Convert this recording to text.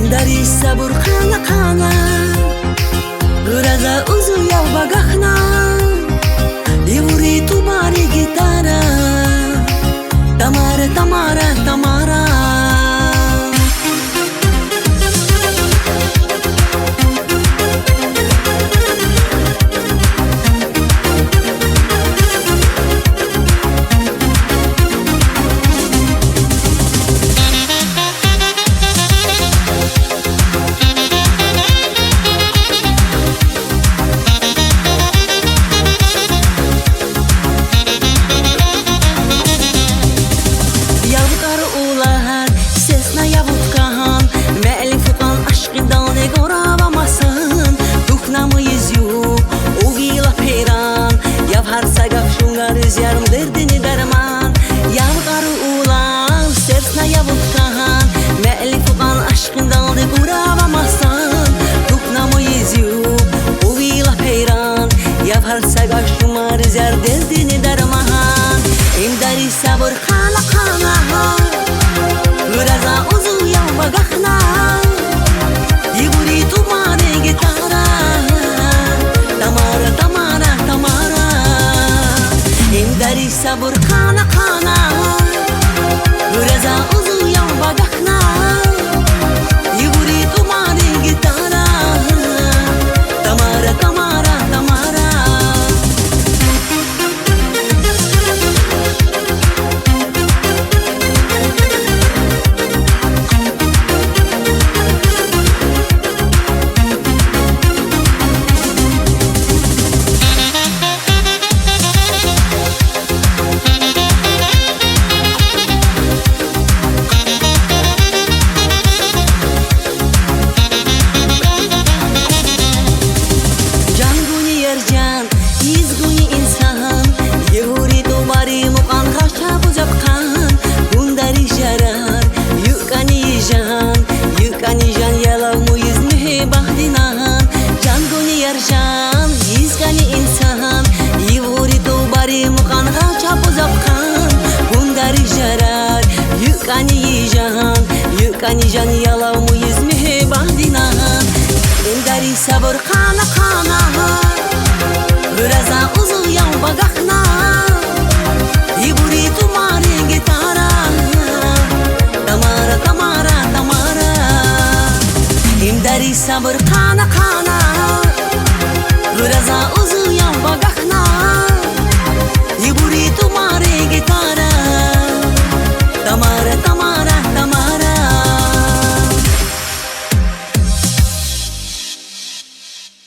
Dari sabur kana kana Guraza uzu yav bagahna Ivuri tumari gitara Tamara tamara tamara Yarım derdini derman Yavgarı ulan Sersna yavutkan Me'lif ulan aşkın daldı Kuravamazsan Tuknamayız yok Uvila peyran Yavarsa kaşımarız Yar derdini derman İmdari sabır kana kana Guraza uzu yav bagahna Yivuri tumare gitara Tamara tamara tamara Dari sabur kana kana Guraza uzu yav bagahna Yivuri tumari gitara Tamara tamara tamara Yukani jan yalav muyiz mehe bahdinan Dari sabır kana kana Guraza uzu yav bagahna Yivuri tumari gitara Tamara tamara tamara Dari sabır kana kana Guraza uzu yav bagahna Yivuri tumari gitara Tamara tamara